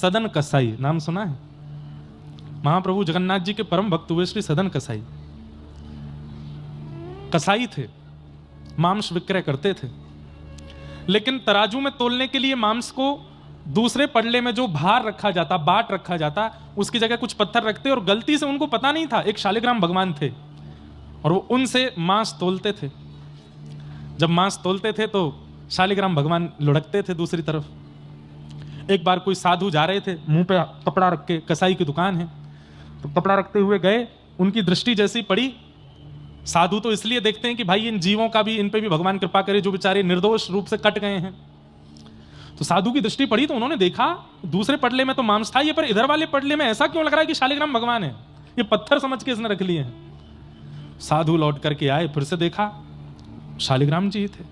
सदन कसाई, नाम सुना है? महाप्रभु जगन्नाथ जी के परम भक्त हुए श्री सदन कसाई। कसाई थे, मांस विक्रय करते थे, लेकिन तराजू में तोलने के लिए मांस को दूसरे पडले में जो भार रखा जाता, बाट रखा जाता, उसकी जगह कुछ पत्थर रखते और गलती से उनको पता नहीं था एक शालिग्राम भगवान थे और वो उनसे मांस तोलते थे। जब मांस तोलते थे तो शालिग्राम भगवान लुढ़कते थे दूसरी तरफ। एक बार कोई साधु जा रहे थे, मुंह पे कपड़ा रख के, कसाई की दुकान है, तो कपड़ा रखते हुए गए, उनकी दृष्टि जैसी पड़ी, साधु तो इसलिए देखते हैं कि भाई इन जीवों का भी, इन पे भी भगवान कृपा करे जो बेचारे निर्दोष रूप से कट गए हैं। तो साधु की दृष्टि पड़ी तो उन्होंने देखा दूसरे पडले में तो मांस था, ये पर इधर वाले पडले में ऐसा क्यों लग रहा है कि शालिग्राम भगवान है, ये पत्थर समझ के इसने रख लिए हैं। साधु लौट करके आए, फिर से देखा शालिग्राम जी थे।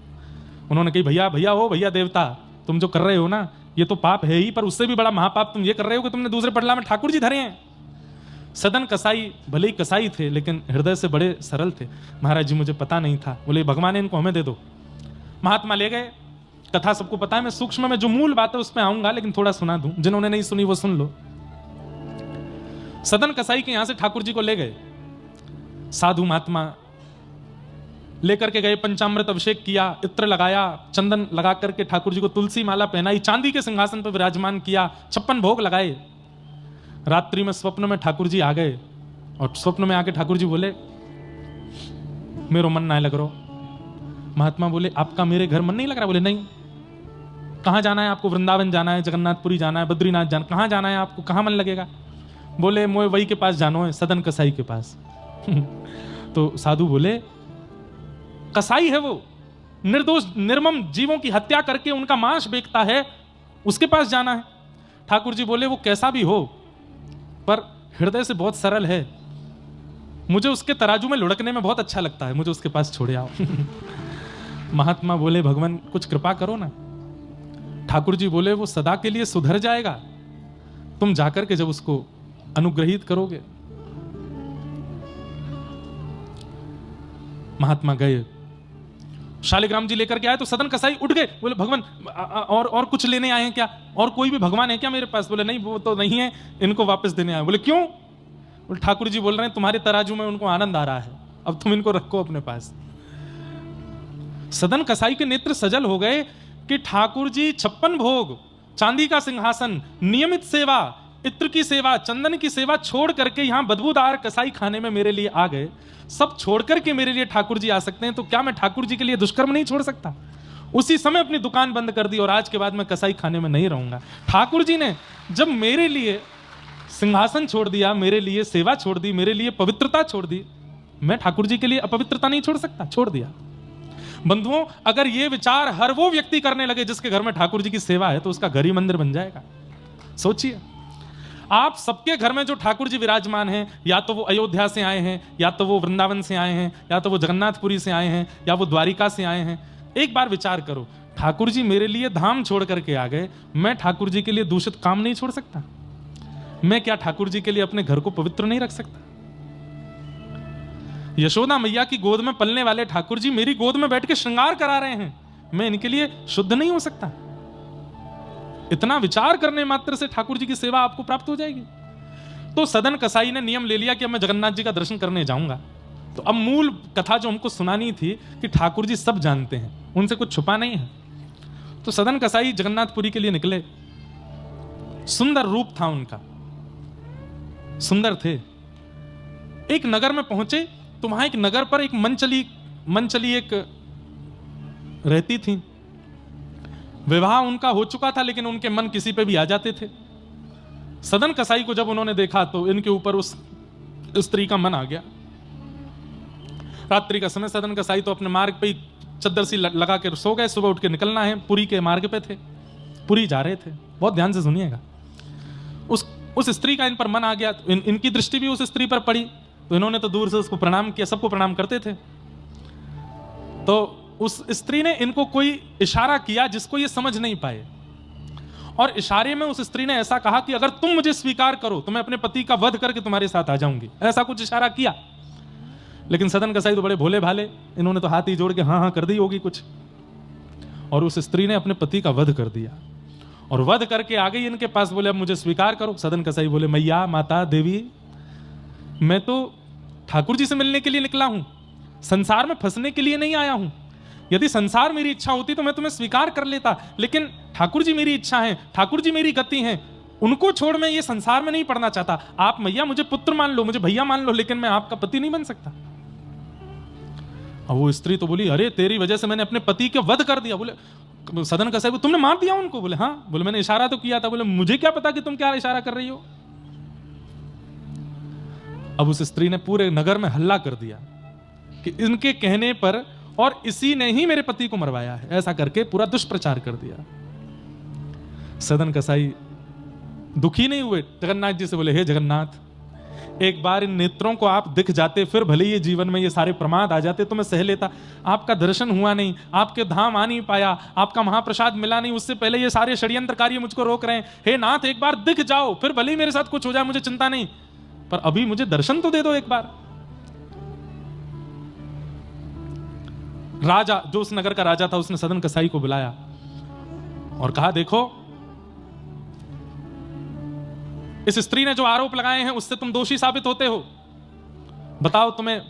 उन्होंने कही भैया भैया ओ भैया देवता, तुम जो कर रहे हो ना ये तो पाप है ही, पर उससे भी बड़ा महापाप तुम ये कर रहे हो कि तुमने दूसरे पडला में ठाकुर जी धरे हैं। सदन कसाई भले ही कसाई थे लेकिन हृदय से बड़े सरल थे। महाराज जी मुझे पता नहीं था। बोले भगवान इनको हमें दे दो। महात्मा ले गए। कथा सबको पता है, मैं सूक्ष्म में जो मूल बात है उस पर आऊंगा, लेकिन थोड़ा सुना दूं, जिन्होंने नहीं सुनी वो सुन लो। सदन कसाई के यहां से ठाकुर जी को ले गए साधु महात्मा, लेकर के गए, पंचामृत अभिषेक किया, इत्र लगाया, चंदन लगा करके ठाकुर जी को तुलसी माला पहनाई, चांदी के सिंहासन पर विराजमान किया, 56 भोग लगाए। रात्रि में स्वप्न में ठाकुर जी आ गए और स्वप्न में आके ठाकुर जी बोले मेरो मन ना लग रहा। महात्मा बोले आपका मेरे घर मन नहीं लग रहा? बोले नहीं। कहां जाना है आपको? वृंदावन जाना है, जगन्नाथपुरी जाना है, बद्रीनाथ जाना, कहां जाना है आपको? कहां मन लगेगा? बोले मोए वही के पास जानो है, सदन कसाई के पास। तो साधु बोले कसाई है वो, निर्दोष निर्मम जीवों की हत्या करके उनका मांस बेचता है, उसके पास जाना है। ठाकुर जी बोले वो कैसा भी हो पर हृदय से बहुत सरल है, मुझे उसके तराजू में लुढ़कने में बहुत अच्छा लगता है, मुझे उसके पास छोड़े आओ। महात्मा बोले भगवान कुछ कृपा करो ना। ठाकुर जी बोले वो सदा के लिए सुधर जाएगा, तुम जाकर के जब उसको अनुग्रहित करोगे। महात्मा गए, शालिग्राम जी लेकर के आए तो सदन कसाई उठ गए। बोले भगवान और कुछ लेने आए हैं क्या? और कोई भी भगवान है क्या मेरे पास? बोले नहीं वो तो नहीं है, इनको वापस देने आए। बोले क्यों? बोले ठाकुर जी बोल रहे हैं तुम्हारे तराजू में उनको आनंद आ रहा है, अब तुम इनको रखो अपने पास। सदन कसाई के नेत्र सजल हो गए कि ठाकुर जी 56 भोग, चांदी का सिंहासन, नियमित सेवा, इत्र की सेवा, चंदन की सेवा छोड़ करके यहां बदबूदार कसाई खाने में मेरे लिए आ गए। सब छोड़ करके मेरे लिए ठाकुर जी आ सकते हैं, तो क्या मैं ठाकुर जी के लिए दुष्कर्म नहीं छोड़ सकता? उसी समय अपनी दुकान बंद कर दी और आज के बाद मैं कसाई खाने में नहीं रहूंगा। ठाकुर जी ने जब मेरे लिए सिंहासन छोड़ दिया, मेरे लिए सेवा छोड़ दी, मेरे लिए पवित्रता छोड़ दी, मैं ठाकुर जी के लिए अपवित्रता नहीं छोड़ सकता? छोड़ दिया। बंधुओं अगर ये विचार हर वो व्यक्ति करने लगे जिसके घर में ठाकुर जी की सेवा है, तो उसका घर ही मंदिर बन जाएगा। सोचिए आप सबके घर में जो ठाकुर जी विराजमान हैं, या तो वो अयोध्या से आए हैं, या तो वो वृंदावन से आए हैं, या तो वो जगन्नाथपुरी से आए हैं, या वो द्वारिका से आए हैं। एक बार विचार करो, ठाकुर जी मेरे लिए धाम छोड़ करके आ गए, मैं ठाकुर जी के लिए दूषित काम नहीं छोड़ सकता? मैं क्या ठाकुर जी के लिए अपने घर को पवित्र नहीं रख सकता? यशोदा मैया की गोद में पलने वाले ठाकुर जी मेरी गोद में बैठ के श्रृंगार करा रहे हैं, मैं इनके लिए शुद्ध नहीं हो सकता? इतना विचार करने मात्र से ठाकुर जी की सेवा आपको प्राप्त हो जाएगी। तो सदन कसाई ने नियम ले लिया कि अब मैं जगन्नाथ जी का दर्शन करने जाऊंगा। तो अब मूल कथा जो हमको सुनानी थी कि ठाकुर जी सब जानते हैं, उनसे कुछ छुपा नहीं है। तो सदन कसाई जगन्नाथपुरी के लिए निकले। सुंदर रूप था उनका, सुंदर थे। एक नगर में पहुंचे तो वहां एक नगर पर एक मनचली एक रहती थी। विवाह उनका हो चुका था, लेकिन उनके मन किसी पे भी आ जाते थे। सदन कसाई को जब उन्होंने देखा तो इनके ऊपर उस स्त्री का मन आ गया। रात्रि का समय, सदन कसाई तो अपने मार्ग पे ही चद्दर सी लगा के सो गए। सुबह उठ के निकलना है, पुरी के मार्ग पे थे, पुरी जा रहे थे। बहुत ध्यान से सुनिएगा। उस स्त्री का इन पर मन आ गया। इनकी दृष्टि भी उस स्त्री पर पड़ी, तो इन्होंने तो दूर से उसको प्रणाम किया, सबको प्रणाम करते थे। तो उस स्त्री ने इनको कोई इशारा किया जिसको ये समझ नहीं पाए, और इशारे में उस स्त्री ने ऐसा कहा कि अगर तुम मुझे स्वीकार करो तो मैं अपने पति का वध करके तुम्हारे साथ आ जाऊंगी। ऐसा कुछ इशारा किया। लेकिन सदन कसाई तो बड़े भोले भाले, इन्होंने तो हाथ ही जोड़ के हाँ हाँ कर दी होगी कुछ, और उस स्त्री ने अपने पति का वध कर दिया। और वध करके आ गई इनके पास, बोले अब मुझे स्वीकार करो। सदन कसाई बोले मैया, माता, देवी, मैं तो ठाकुर जी से मिलने के लिए निकला हूं, संसार में फंसने के लिए नहीं आया हूं। यदि संसार मेरी इच्छा होती तो मैं तुम्हें स्वीकार कर लेता, लेकिन ठाकुर जी मेरी इच्छा है, ठाकुर जी मेरी गति है, उनको छोड़ मैं ये संसार में नहीं पड़ना चाहता। आप मैया मुझे पुत्र मान लो, मुझे भैया मान लो, लेकिन मैं आपका पति नहीं बन सकता। अब वो स्त्री तो बोली अरे तेरी वजह से मैंने अपने पति के वध कर दिया। बोले सदन कसाई, तुमने मार दिया उनको? बोले हाँ। बोले मैंने इशारा तो किया था। बोले मुझे क्या पता कि तुम क्या इशारा कर रही हो। अब उस स्त्री ने पूरे नगर में हल्ला कर दिया कि इनके कहने पर और इसी ने ही मेरे पति को मरवाया है, ऐसा करके पूरा दुष्प्रचार कर दिया। सदन कसाई दुखी नहीं हुए, जगन्नाथ जी से बोले हे जगन्नाथ, एक बार इन नेत्रों को आप दिख जाते, फिर भले ये जीवन में ये सारे प्रमाद आ जाते तो मैं सह लेता। आपका दर्शन हुआ नहीं, आपके धाम आ नहीं पाया, आपका महाप्रसाद मिला नहीं, उससे पहले ये सारे षड्यंत्रकारी मुझको रोक रहे हैं। हे नाथ, एक बार दिख जाओ, फिर भले ही मेरे साथ कुछ हो जाए, मुझे चिंता नहीं, पर अभी मुझे दर्शन तो दे दो एक बार। राजा, जो उस नगर का राजा था, उसने सदन कसाई को बुलाया और कहा देखो, इस स्त्री ने जो आरोप लगाए हैं उससे तुम दोषी साबित होते हो, बताओ तुम्हें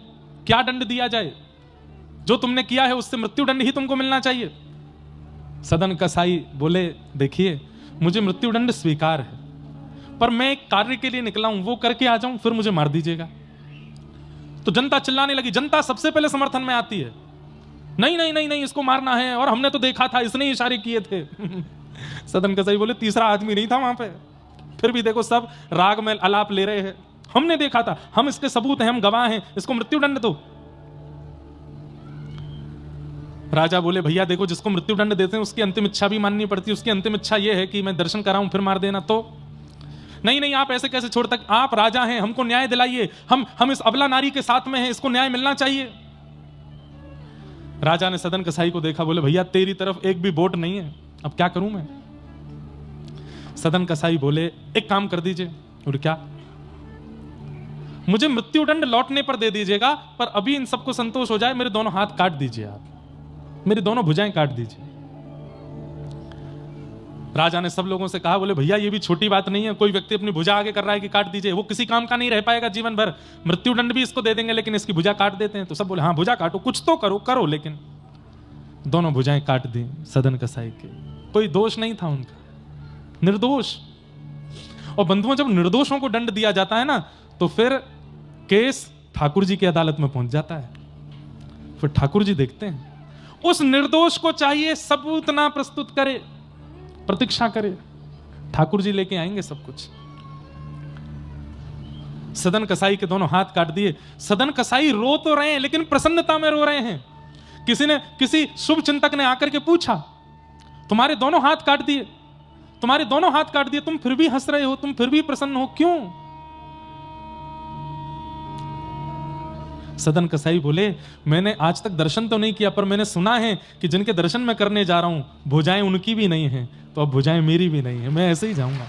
क्या दंड दिया जाए। जो तुमने किया है उससे मृत्यु दंड ही तुमको मिलना चाहिए। सदन कसाई बोले देखिए, मुझे मृत्यु दंड स्वीकार है, पर मैं एक कार्य के लिए निकला हूं, वो करके आ जाऊं, फिर मुझे मार दीजिएगा। तो जनता चिल्लाने लगी, जनता सबसे पहले समर्थन में आती है, नहीं नहीं नहीं नहीं, इसको मारना है, और हमने तो देखा था, इसने ही इशारे किए थे। सदन कसाई बोले तीसरा आदमी नहीं था वहां पे, फिर भी देखो सब राग में आलाप ले रहे हैं, हमने देखा था, हम इसके सबूत हैं, हम गवाह हैं, इसको मृत्यु दंड दो। राजा बोले भैया देखो, जिसको मृत्यु दंड देते हैं उसकी अंतिम इच्छा भी माननी पड़ती है, उसकी अंतिम इच्छा यह है कि मैं दर्शन कराऊं फिर मार देना। तो नहीं नहीं, आप ऐसे कैसे छोड़ तक, आप राजा हैं, हमको न्याय दिलाइए, हम इस अबला नारी के साथ में हैं, इसको न्याय मिलना चाहिए। राजा ने सदन कसाई को देखा, बोले भैया तेरी तरफ एक भी वोट नहीं है, अब क्या करूं मैं। सदन कसाई बोले एक काम कर दीजिए। बोले क्या? मुझे मृत्यु दंड लौटने पर दे दीजिएगा, पर अभी इन सबको संतोष हो जाए, मेरे दोनों हाथ काट दीजिए, आप मेरी दोनों भुजाएं काट दीजिए। राजा ने सब लोगों से कहा, बोले भैया ये भी छोटी बात नहीं है, कोई व्यक्ति अपनी भुजा आगे कर रहा है कि काट दीजिए, वो किसी काम का नहीं रह पाएगा जीवन भर, मृत्यु दंड भी इसको दे देंगे, लेकिन इसकी भुजा काट देते हैं। तो सब बोले हाँ भुजा काटो, कुछ तो करो करो, लेकिन दोनों भुजाएं काट दी सदन कसाई के। कोई दोष नहीं था उनका, निर्दोष। और बंधुओं, जब निर्दोषों को दंड दिया जाता है ना, तो फिर केस ठाकुर जी की अदालत में पहुंच जाता है, फिर ठाकुर जी देखते हैं। उस निर्दोष को चाहिए सबूत ना प्रस्तुत करे, प्रतीक्षा करे, ठाकुर जी लेके आएंगे सब कुछ। सदन कसाई के दोनों हाथ काट दिए। सदन कसाई रो तो रहे हैं, लेकिन प्रसन्नता में रो रहे हैं। किसी शुभ चिंतक ने आकर के पूछा, तुम्हारे दोनों हाथ काट दिए, तुम्हारे दोनों हाथ काट दिए, तुम फिर भी हंस रहे हो, तुम फिर भी प्रसन्न हो, क्यों? सदन कसाई बोले मैंने आज तक दर्शन तो नहीं किया, पर मैंने सुना है कि जिनके दर्शन मैं करने जा रहा हूं भुजाएं उनकी भी नहीं है, तो अब भुजाएं मेरी भी नहीं है, मैं ऐसे ही जाऊंगा।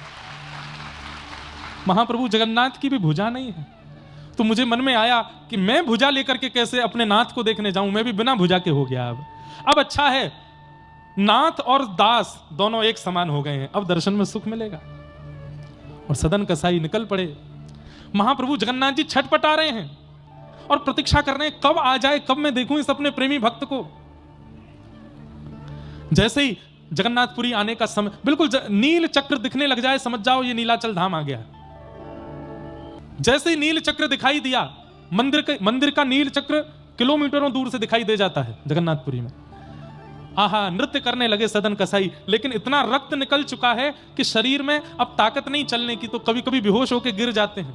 महाप्रभु जगन्नाथ की भी भुजा नहीं है, तो मुझे मन में आया कि मैं भुजा लेकर के कैसे अपने नाथ को देखने जाऊं, मैं भी बिना भुजा के हो गया। अब अच्छा है, नाथ और दास दोनों एक समान हो गए हैं, अब दर्शन में सुख मिलेगा। और सदन कसाई निकल पड़े। महाप्रभु जगन्नाथ जी छटपटा रहे हैं और प्रतीक्षा कर रहे हैं, कब आ जाए, कब मैं देखूं इस अपने प्रेमी भक्त को। जैसे ही जगन्नाथपुरी आने का समय, बिल्कुल नील चक्र दिखने लग जाए, समझ जाओ ये नीलाचल धाम आ गया है। जैसे ही नील चक्र दिखाई दिया, मंदिर का नील चक्र किलोमीटरों दूर से दिखाई दे जाता है जगन्नाथपुरी में। आहा, नृत्य करने लगे सदन कसाई, लेकिन इतना रक्त निकल चुका है कि शरीर में अब ताकत नहीं चलने की, तो कभी कभी बेहोश होकर गिर जाते हैं।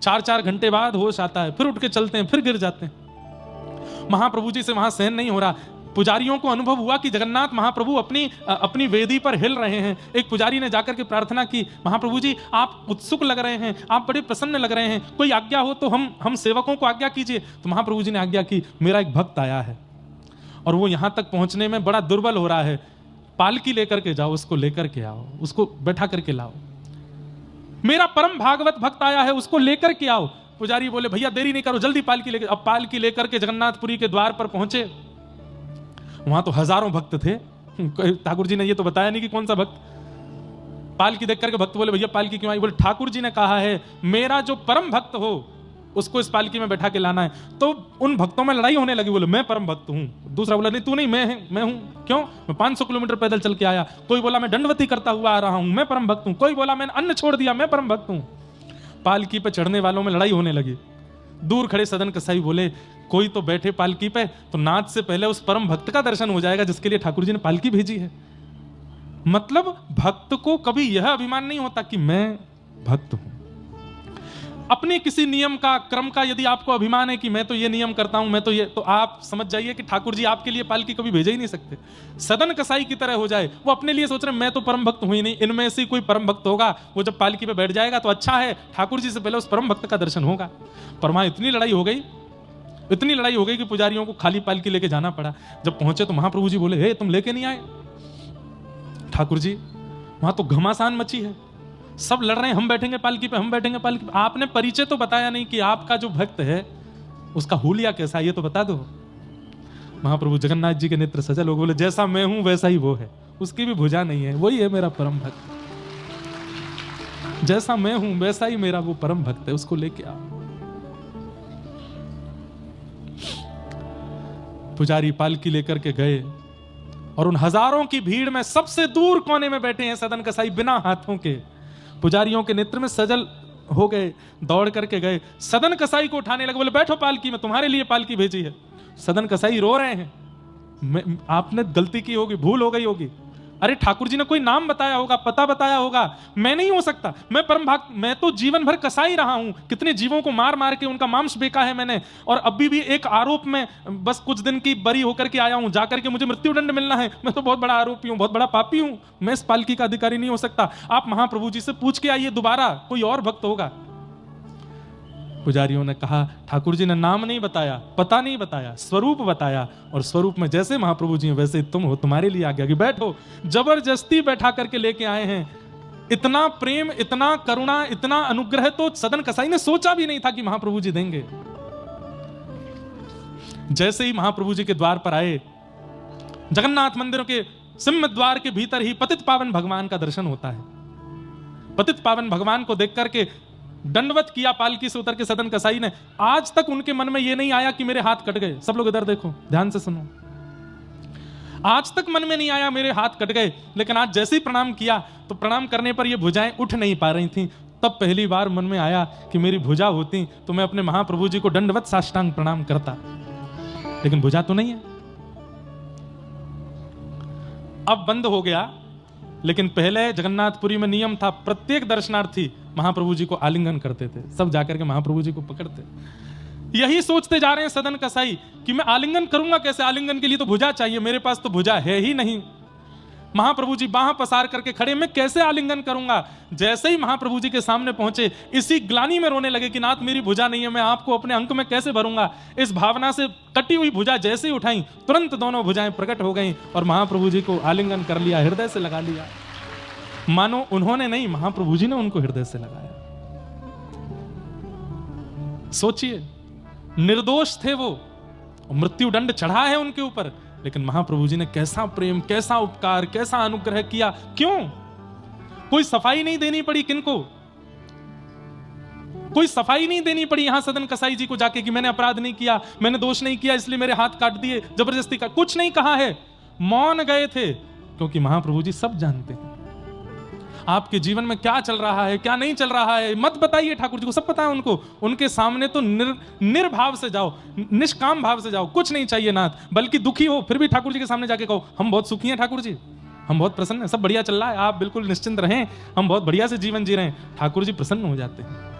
4-4 घंटे बाद होश आता है, फिर उठ के चलते हैं, फिर गिर जाते हैं। महाप्रभु जी से वहां सहन नहीं हो रहा। पुजारियों को अनुभव हुआ कि जगन्नाथ महाप्रभु अपनी वेदी पर हिल रहे हैं। एक पुजारी ने जाकर के प्रार्थना की, महाप्रभु जी आप उत्सुक लग रहे हैं, आप बड़े प्रसन्न लग रहे हैं, कोई आज्ञा हो तो हम सेवकों को आज्ञा कीजिए। तो महाप्रभु जी ने आज्ञा की, मेरा एक भक्त आया है और वो यहां तक पहुंचने में बड़ा दुर्बल हो रहा है, पालकी लेकर के जाओ, उसको लेकर के आओ, उसको बैठा करके लाओ। मेरा परम भागवत भक्त आया है, उसको लेकर के आओ। पुजारी बोले भैया देरी नहीं करो, जल्दी पालकी लेकर। अब पालकी लेकर के जगन्नाथपुरी के द्वार पर पहुंचे। वहां तो हजारों भक्त थे, ठाकुर जी ने ये तो बताया नहीं कि कौन सा भक्त। पालकी देख करके भक्त बोले भैया पालकी क्यों आई? बोले ठाकुर जी ने कहा है मेरा जो परम भक्त हो उसको इस पालकी में बैठा के लाना है। तो उन भक्तों में लड़ाई होने लगी। बोले मैं परम भक्त हूँ, दूसरा बोला नहीं तू नहीं, मैं हूँ। क्यों? मैं 500 किलोमीटर पैदल चल के आया। कोई बोला मैं दंडवती करता हुआ आ रहा हूँ, मैं परम भक्त हूँ। कोई बोला मैंने अन्न छोड़ दिया, मैं परम भक्त हूँ। पालकी पे चढ़ने वालों में लड़ाई होने लगी। दूर खड़े सदन कसाई बोले कोई तो बैठे पालकी पे, तो नाच से पहले उस परम भक्त का दर्शन हो जाएगा जिसके लिए ठाकुर जी ने पालकी भेजी है। मतलब भक्त को कभी यह अभिमान नहीं होता कि मैं भक्त हूं। अपने किसी नियम का, क्रम का यदि आपको अभिमान है कि मैं तो ये नियम करता हूं, मैं तो ये, तो आप समझ जाइए कि ठाकुर जी आपके लिए पालकी कभी भेज ही नहीं सकते। सदन कसाई की तरह हो जाए, वो अपने लिए सोच रहे मैं तो परम भक्त हूं ही नहीं, इनमें से कोई परम भक्त होगा, वो जब पालकी पे बैठ जाएगा तो अच्छा है, ठाकुर जी से पहले उस परम भक्त का दर्शन होगा। पर वहां इतनी लड़ाई हो गई कि पुजारियों को खाली पालकी लेके जाना पड़ा। जब पहुंचे तो महाप्रभु जी बोले हे तुम लेके नहीं आए? ठाकुर जी वहां तो घमासान मची है, सब लड़ रहे हैं, हम बैठेंगे पालकी पे, हम बैठेंगे पालकी पे। आपने परिचय तो बताया नहीं कि आपका जो भक्त है उसका हुलिया कैसा है, ये तो बता दो। महाप्रभु जगन्नाथ जी के नेत्र सजल हो बोले जैसा मैं हूं वैसा ही वो है, उसकी भी भुजा नहीं है, वही है मेरा परम भक्त। जैसा मैं हूं वैसा ही मेरा वो परम भक्त है, उसको लेके आओ। पुजारी पालकी लेकर के गए और उन हजारों की भीड़ में सबसे दूर कोने में बैठे हैं सदन कसाई बिना हाथों के। पुजारियों के नेत्र में सजल हो गए, दौड़ करके गए, सदन कसाई को उठाने लगे। बोले बैठो पालकी में, तुम्हारे लिए पालकी भेजी है। सदन कसाई रो रहे हैं, आपने गलती की होगी, भूल हो गई होगी। अरे ठाकुर जी ने कोई नाम बताया होगा, पता बताया होगा, मैं नहीं हो सकता, मैं परम भक्त, मैं तो जीवन भर कसाई रहा हूं, कितने जीवों को मार मार के उनका मांस बेचा है मैंने, और अभी भी एक आरोप में बस कुछ दिन की बरी होकर के आया हूं, जाकर के मुझे मृत्युदंड मिलना है, मैं तो बहुत बड़ा आरोपी हूं, बहुत बड़ा पापी हूं, मैं इस पालकी का अधिकारी नहीं हो सकता। आप महाप्रभु जी से पूछ के आइए, दोबारा कोई और भक्त होगा। पुजारियों ने कहा ठाकुर जी ने नाम नहीं बताया, पता नहीं बताया, स्वरूप बताया, और स्वरूप में जैसे महाप्रभु जी हैं वैसे तुम हो, तुम्हारे लिए आ गया कि बैठो। जबरदस्ती बैठा करके लेके आए हैं। इतना प्रेम, इतना करुणा, इतना अनुग्रह तो सदन कसाई ने सोचा भी नहीं था कि महाप्रभु जी देंगे। जैसे ही महाप्रभु जी के द्वार पर आए, जगन्नाथ मंदिर के सिंह द्वार के भीतर ही पतित पावन भगवान का दर्शन होता है। पतित पावन भगवान को देख करके दंडवत किया पालकी से उतर के सदन कसाई ने। आज तक उनके मन में यह नहीं आया कि मेरे हाथ कट गए। सब लोग इधर देखो, ध्यान से सुनो। आज तक मन में नहीं आया मेरे हाथ कट गए, लेकिन आज जैसे ही प्रणाम किया तो प्रणाम करने पर ये भुजाएं उठ नहीं पा रही थीं। तब पहली बार मन में आया कि मेरी भुजा होती तो मैं अपने महाप्रभु जी को दंडवत साष्टांग प्रणाम करता, लेकिन भुजा तो नहीं है। अब बंद हो गया, लेकिन पहले जगन्नाथपुरी में नियम था, प्रत्येक दर्शनार्थी महाप्रभु जी को आलिंगन करते थे, सब जाकर के महाप्रभु जी को पकड़ते। यही सोचते जा रहे हैं सदन कसाई कि मैं आलिंगन करूंगा कैसे, आलिंगन के लिए तो भुजा चाहिए, मेरे पास तो भुजा है ही नहीं। महाप्रभु जी बाह पसार करके खड़े, मैं कैसे आलिंगन करूंगा। जैसे ही महाप्रभु जी के सामने पहुंचे, इसी ग्लानि में रोने लगे कि नाथ मेरी भुजा नहीं है, मैं आपको अपने अंक में कैसे भरूंगा। इस भावना से कटी हुई भुजा जैसे ही उठाई, तुरंत दोनों भुजाएं प्रकट हो गईं और महाप्रभु जी को आलिंगन कर लिया, हृदय से लगा लिया। मानो उन्होंने नहीं, महाप्रभु जी ने उनको हृदय से लगाया। सोचिए, निर्दोष थे वो, मृत्यु दंड चढ़ा है उनके ऊपर, लेकिन महाप्रभु जी ने कैसा प्रेम, कैसा उपकार, कैसा अनुग्रह किया। क्यों? कोई सफाई नहीं देनी पड़ी किनको, कोई सफाई नहीं देनी पड़ी यहां सदन कसाई जी को जाके कि मैंने अपराध नहीं किया, मैंने दोष नहीं किया, इसलिए मेरे हाथ काट दिए, जबरदस्ती का कुछ नहीं कहा है। मौन गए थे, क्योंकि महाप्रभु जी सब जानते हैं आपके जीवन में क्या चल रहा है, क्या नहीं चल रहा है। मत बताइए, ठाकुर जी को सब पता है उनको। उनके सामने तो निर्भाव से जाओ, निष्काम भाव से जाओ, कुछ नहीं चाहिए नाथ। बल्कि दुखी हो फिर भी ठाकुर जी के सामने जाके कहो हम बहुत सुखी हैं ठाकुर जी, हम बहुत प्रसन्न हैं, सब बढ़िया चल रहा है, आप बिल्कुल निश्चिंत रहें, हम बहुत बढ़िया से जीवन जी रहे हैं। ठाकुर जी प्रसन्न हो जाते हैं।